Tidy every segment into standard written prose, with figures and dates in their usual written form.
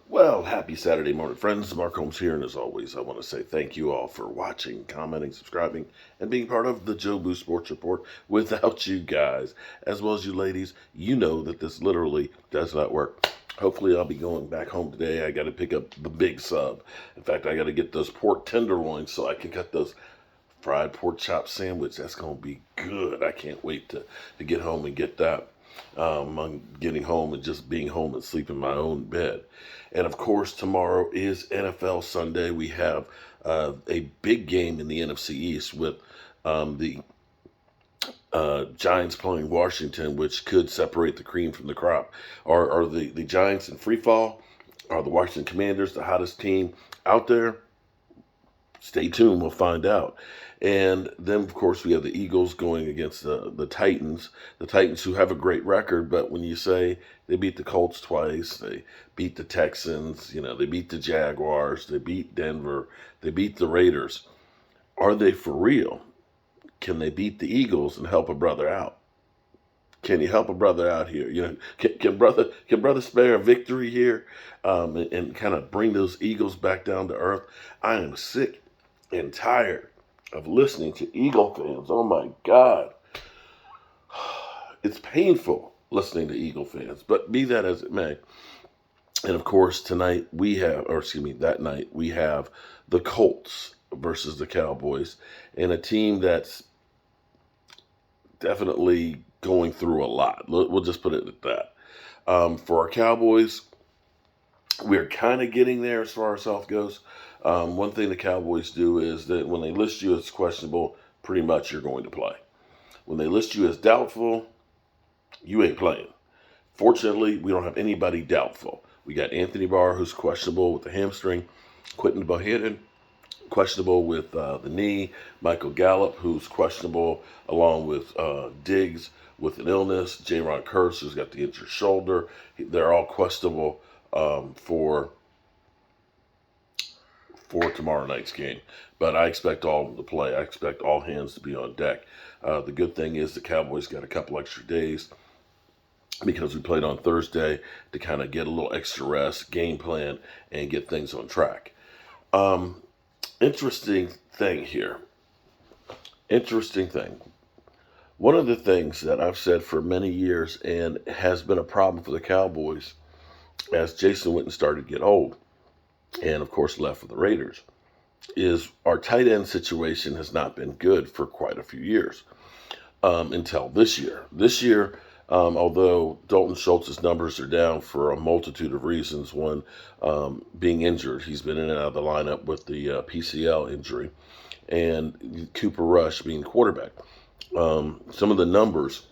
Well, happy Saturday morning, friends. Mark Holmes here, and as always, I want to say thank you all for watching, commenting, subscribing, and being part of the Joe Boo Sports Report. Without you guys, as well as you ladies, you know that this literally does not work. Hopefully, I'll be going back home today. I got to pick up the big sub. In fact, I got to get those pork tenderloins so I can cut those fried pork chop sandwich. That's going to be good. I can't wait to get home and get that. I'm getting home and just being home and sleeping in my own bed. And of course, tomorrow is NFL Sunday. We have a big game in the NFC East with the Giants playing Washington, which could separate the cream from the crop. Are the Giants in free fall? Are the Washington Commanders the hottest team out there? Stay tuned, we'll find out. And then, of course, we have the Eagles going against the Titans. The Titans, who have a great record, but when you say they beat the Colts twice, they beat the Texans, they beat the Jaguars, they beat Denver, they beat the Raiders. Are they for real? Can they beat the Eagles and help a brother out? Can you help a brother out here? Can brother spare a victory here, and kind of bring those Eagles back down to earth? I am sick and tired of listening to Eagle fans. Oh my God. It's painful listening to Eagle fans, but be that as it may. And of course, that night we have the Colts versus the Cowboys, and a team that's definitely going through a lot. We'll just put it at that. For our Cowboys, we're kind of getting there as far as health goes. One thing the Cowboys do is that when they list you as questionable, pretty much you're going to play. When they list you as doubtful, you ain't playing. Fortunately, we don't have anybody doubtful. We got Anthony Barr, who's questionable with the hamstring, Quentin Bohannon, questionable with the knee, Michael Gallup, who's questionable, along with Diggs with an illness, Jaron Kearse, who's got the injured shoulder. They're all questionable for tomorrow night's game. But I expect all of them to play. I expect all hands to be on deck. The good thing is the Cowboys got a couple extra days because we played on Thursday to kind of get a little extra rest, game plan, and get things on track. Interesting thing here. Interesting thing. One of the things that I've said for many years and has been a problem for the Cowboys as Jason Witten started to get old, and of course left for the Raiders, is our tight end situation has not been good for quite a few years until this year. This year, although Dalton Schultz's numbers are down for a multitude of reasons, one being injured, he's been in and out of the lineup with the PCL injury, and Cooper Rush being quarterback. Some of the numbers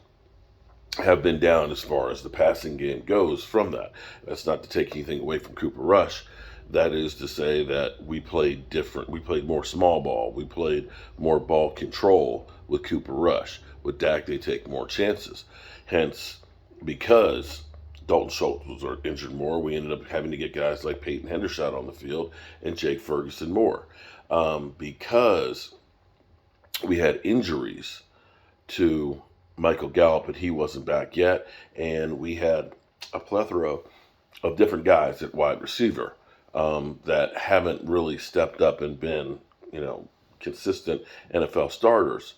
have been down as far as the passing game goes from that. That's not to take anything away from Cooper Rush. That is to say that we played different. We played more small ball. We played more ball control with Cooper Rush. With Dak, they take more chances. Hence, because Dalton Schultz was injured more, we ended up having to get guys like Peyton Hendershot on the field and Jake Ferguson more. Because we had injuries to Michael Gallup, but he wasn't back yet, and we had a plethora of different guys at wide receiver that haven't really stepped up and been, consistent NFL starters.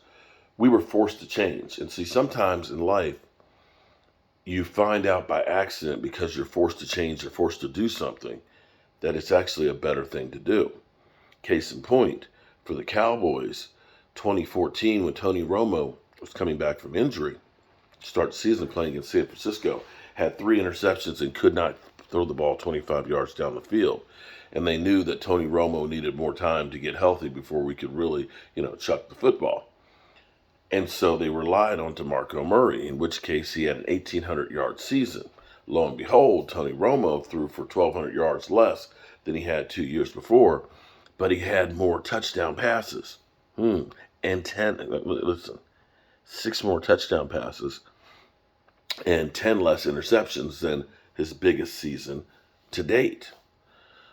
We were forced to change. And see, sometimes in life, you find out by accident because you're forced to change or forced to do something that it's actually a better thing to do. Case in point, for the Cowboys, 2014, when Tony Romo was coming back from injury, start the season playing in San Francisco, had 3 interceptions and could not throw the ball 25 yards down the field. And they knew that Tony Romo needed more time to get healthy before we could really, chuck the football. And so they relied on DeMarco Murray, in which case he had an 1,800-yard season. Lo and behold, Tony Romo threw for 1,200 yards less than he had 2 years before, but he had more touchdown passes. And 6 more touchdown passes and 10 less interceptions than his biggest season to date.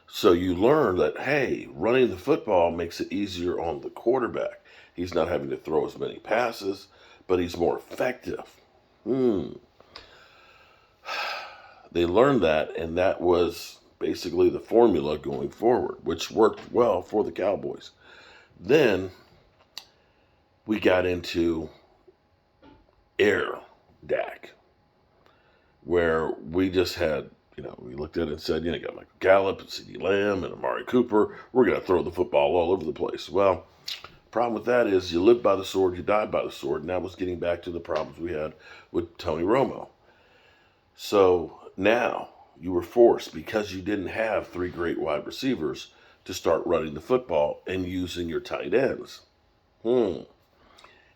So you learn that, hey, running the football makes it easier on the quarterback. He's not having to throw as many passes, but he's more effective. They learned that, and that was basically the formula going forward, which worked well for the Cowboys. Then we got into Air Dak, where we just had, we looked at it and said, you got Michael Gallup and CeeDee Lamb and Amari Cooper. We're going to throw the football all over the place. Well, problem with that is you live by the sword, you die by the sword, and that was getting back to the problems we had with Tony Romo. So now you were forced, because you didn't have three great wide receivers, to start running the football and using your tight ends.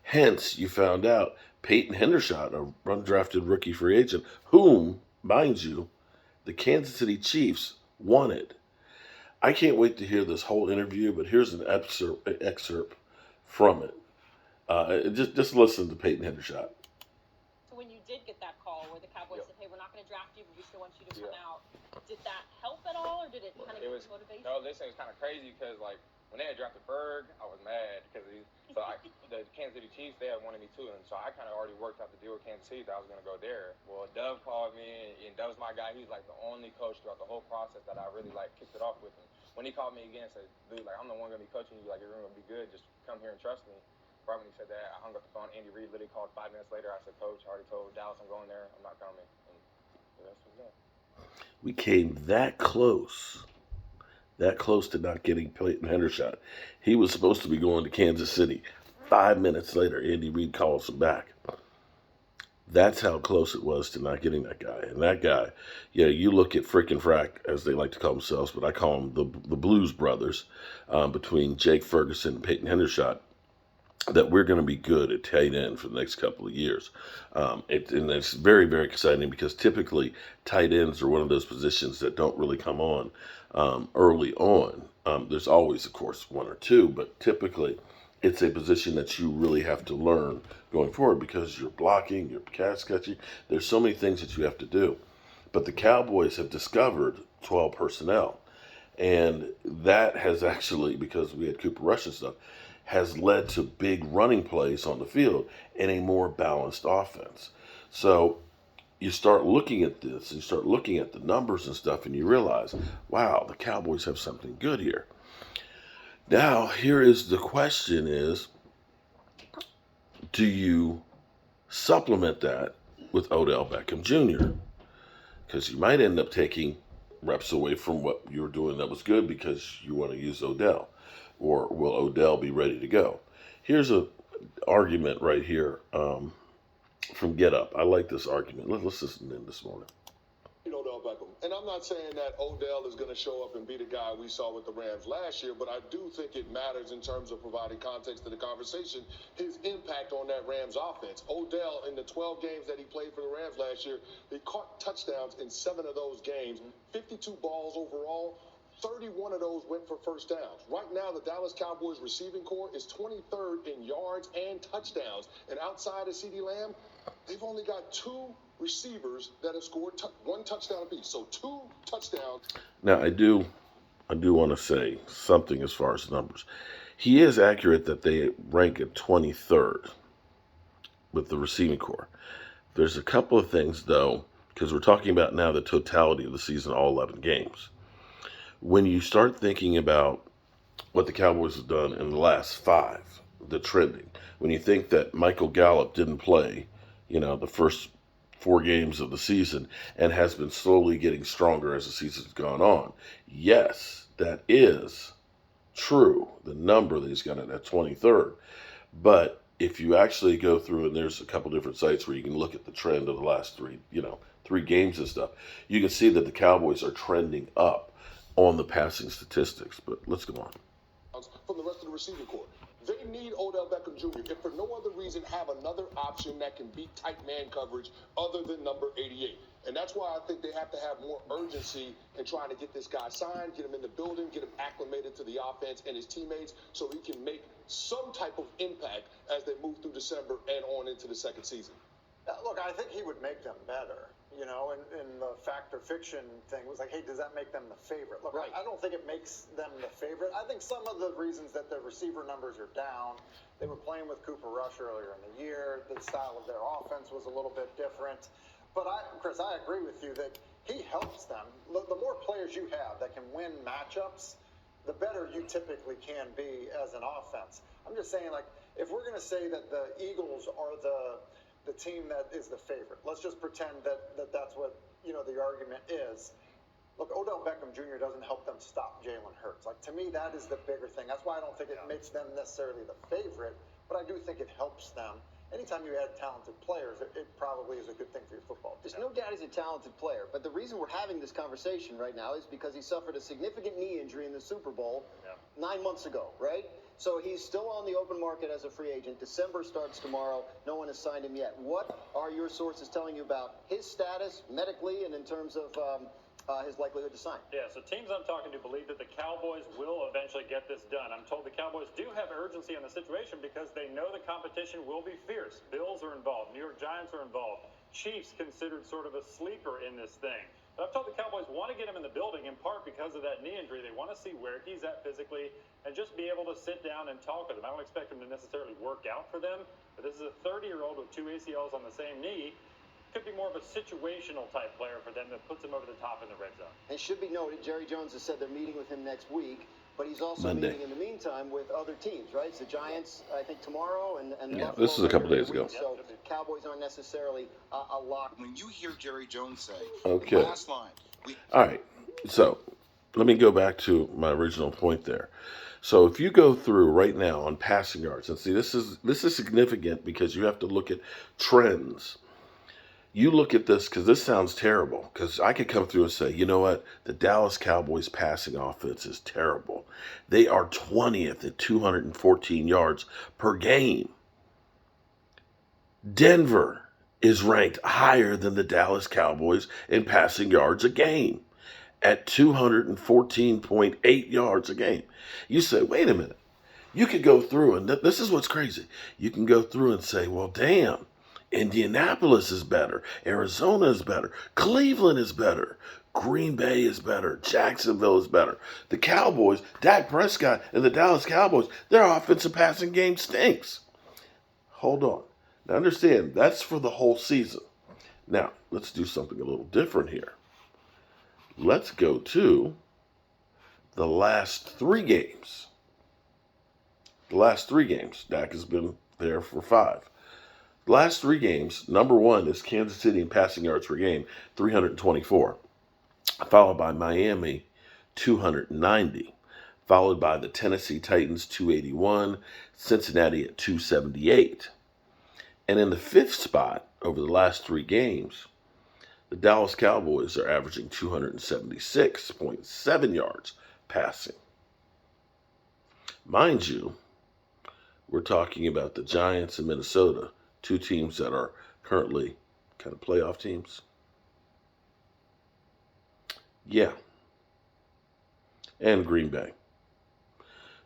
Hence, you found out Peyton Hendershot, a undrafted rookie free agent, whom, mind you, the Kansas City Chiefs wanted. I can't wait to hear this whole interview, but here's an excerpt from it. Just listen to Peyton Hendershot. So when you did get that call where the Cowboys said, hey, we're not going to draft you, but we still want you to come out, did that help at all, or did it kind of give you motivation? No, this thing was kind of crazy because, when they had drafted Berg, I was mad because the Kansas City Chiefs, they had wanted me too, and so I kind of already worked out the deal with Kansas City that I was going to go there. Well, Dove called me, and Dove's my guy. He's like the only coach throughout the whole process that I really kicked it off with him. When he called me again and said, dude, I'm the one going to be coaching you, you're going to be good, just come here and trust me. Right when he said that, I hung up the phone. Andy Reid literally called 5 minutes later. I said, Coach, I already told Dallas I'm going there. I'm not coming. And the rest was that. We came that close to not getting Peyton Hendershot. He was supposed to be going to Kansas City. 5 minutes later, Andy Reid calls him back. That's how close it was to not getting that guy. And that guy, you look at frickin' frack, as they like to call themselves, but I call them the Blues Brothers, between Jake Ferguson and Peyton Hendershot, that we're going to be good at tight end for the next couple of years. And it's very, very exciting, because typically tight ends are one of those positions that don't really come on early on. There's always, of course, one or two, but typically it's a position that you really have to learn going forward, because you're blocking, you're pass catching. There's so many things that you have to do. But the Cowboys have discovered 12 personnel. And that has actually, because we had Cooper Rush and stuff, has led to big running plays on the field and a more balanced offense. So you start looking at this, and you start looking at the numbers and stuff, and you realize, wow, the Cowboys have something good here. Now, here is the question is, do you supplement that with Odell Beckham Jr.? Because you might end up taking reps away from what you were doing that was good because you want to use Odell. Or will Odell be ready to go? Here's an argument right here from Get Up. I like this argument. Let's listen in this morning. Odell Beckham. And I'm not saying that Odell is going to show up and be the guy we saw with the Rams last year, but I do think it matters in terms of providing context to the conversation, his impact on that Rams offense. Odell, in the 12 games that he played for the Rams last year, he caught touchdowns in 7 of those games, 52 balls overall. 31 of those went for first downs. Right now, the Dallas Cowboys receiving corps is 23rd in yards and touchdowns. And outside of CeeDee Lamb, they've only got 2 receivers that have scored 1 touchdown apiece. So 2 touchdowns. Now, I do want to say something as far as numbers. He is accurate that they rank at 23rd with the receiving corps. There's a couple of things, though, because we're talking about now the totality of the season, all 11 games. When you start thinking about what the Cowboys have done in the last 5, the trending, when you think that Michael Gallup didn't play, the first 4 games of the season and has been slowly getting stronger as the season's gone on, yes, that is true, the number that he's got at 23rd. But if you actually go through, and there's a couple different sites where you can look at the trend of the last 3 games and stuff, you can see that the Cowboys are trending up on the passing statistics. But let's go on. From the rest of the receiving corps, they need Odell Beckham Jr. If for no other reason, have another option that can beat tight man coverage other than number 88. And that's why I think they have to have more urgency in trying to get this guy signed, get him in the building, get him acclimated to the offense and his teammates, so he can make some type of impact as they move through December and on into the second season. Look, I think he would make them better. And the fact or fiction thing was like, hey, does that make them the favorite? Look, right. I don't think it makes them the favorite. I think some of the reasons that the receiver numbers are down, they were playing with Cooper Rush earlier in the year. The style of their offense was a little bit different. But, Chris, I agree with you that he helps them. The more players you have that can win matchups, the better you typically can be as an offense. I'm just saying, like, if we're going to say that the Eagles are the team that is the favorite, let's just pretend that's what, the argument is. Look, Odell Beckham Jr. doesn't help them stop Jalen Hurts. Like, to me, that is the bigger thing. That's why I don't think it makes them necessarily the favorite, but I do think it helps them. Anytime you add talented players, it probably is a good thing for your football team. There's no doubt he's a talented player, but the reason we're having this conversation right now is because he suffered a significant knee injury in the Super Bowl 9 months ago, right? So he's still on the open market as a free agent. December starts tomorrow. No one has signed him yet. What are your sources telling you about his status medically and in terms of his likelihood to sign? Yeah, so teams I'm talking to believe that the Cowboys will eventually get this done. I'm told the Cowboys do have urgency on the situation because they know the competition will be fierce. Bills are involved. New York Giants are involved. Chiefs considered sort of a sleeper in this thing. But I've told the Cowboys want to get him in the building in part because of that knee injury. They want to see where he's at physically and just be able to sit down and talk with him. I don't expect him to necessarily work out for them, but this is a 30-year-old with 2 ACLs on the same knee. Could be more of a situational type player for them that puts him over the top in the red zone. It should be noted, Jerry Jones has said they're meeting with him next week, but he's also Monday. meeting in the meantime with other teams, right? It's the Giants, I think, tomorrow, and Yeah, Buffalo this is a couple later days in the ago. week. So Cowboys aren't necessarily a lock. When you hear Jerry Jones say, Okay. last line, All right. So let me go back to my original point there. So if you go through right now on passing yards, and see this is significant because you have to look at trends. You look at this because this sounds terrible. Because I could come through and say, you know what, the Dallas Cowboys passing offense is terrible. They are 20th at 214 yards per game. Denver is ranked higher than the Dallas Cowboys in passing yards a game at 214.8 yards a game. You say, wait a minute. You could go through, and this is what's crazy. You can go through and say, well, damn, Indianapolis is better. Arizona is better. Cleveland is better. Green Bay is better. Jacksonville is better. The Cowboys, Dak Prescott, and the Dallas Cowboys, their offensive passing game stinks. Hold on. Now understand, that's for the whole season. Now, let's do something a little different here. Let's go to the last 3 games. The last 3 games. Dak has been there for 5. The last 3 games, number 1 is Kansas City in passing yards per game, 324. Followed by Miami, 290. Followed by the Tennessee Titans, 281. Cincinnati at 278. And in the 5th spot over the last 3 games, the Dallas Cowboys are averaging 276.7 yards passing. Mind you, we're talking about the Giants and Minnesota, 2 teams that are currently kind of playoff teams. Yeah. And Green Bay.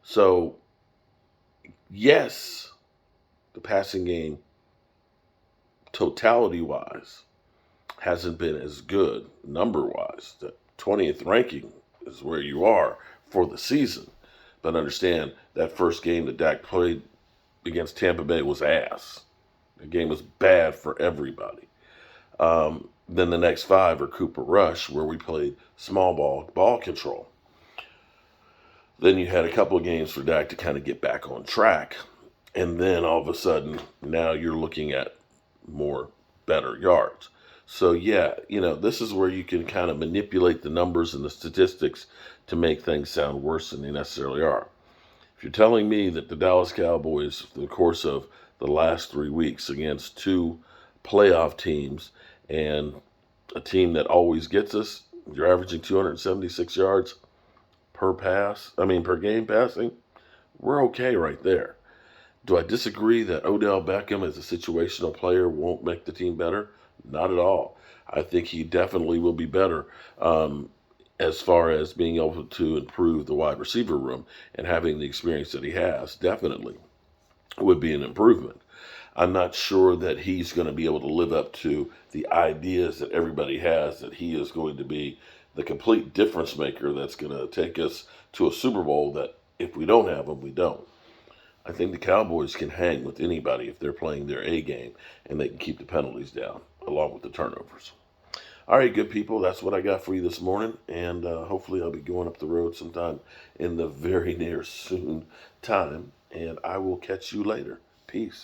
So, yes, the passing game, totality-wise, hasn't been as good number-wise. The 20th ranking is where you are for the season. But understand, that first game that Dak played against Tampa Bay was ass. The game was bad for everybody. Then the next 5 are Cooper Rush, where we played small ball control. Then you had a couple of games for Dak to kind of get back on track. And then all of a sudden, now you're looking at more better yards. So yeah, this is where you can kind of manipulate the numbers and the statistics to make things sound worse than they necessarily are. If you're telling me that the Dallas Cowboys, through the course of the last 3 weeks against 2 playoff teams and a team that always gets us, you're averaging 276 yards per game passing, we're okay right there. Do I disagree that Odell Beckham as a situational player won't make the team better? Not at all. I think he definitely will be better as far as being able to improve the wide receiver room and having the experience that he has. Definitely would be an improvement. I'm not sure that he's going to be able to live up to the ideas that everybody has, that he is going to be the complete difference maker that's going to take us to a Super Bowl that if we don't have him, we don't. I think the Cowboys can hang with anybody if they're playing their A game and they can keep the penalties down along with the turnovers. All right, good people, that's what I got for you this morning, and hopefully I'll be going up the road sometime in the very near soon time, and I will catch you later. Peace.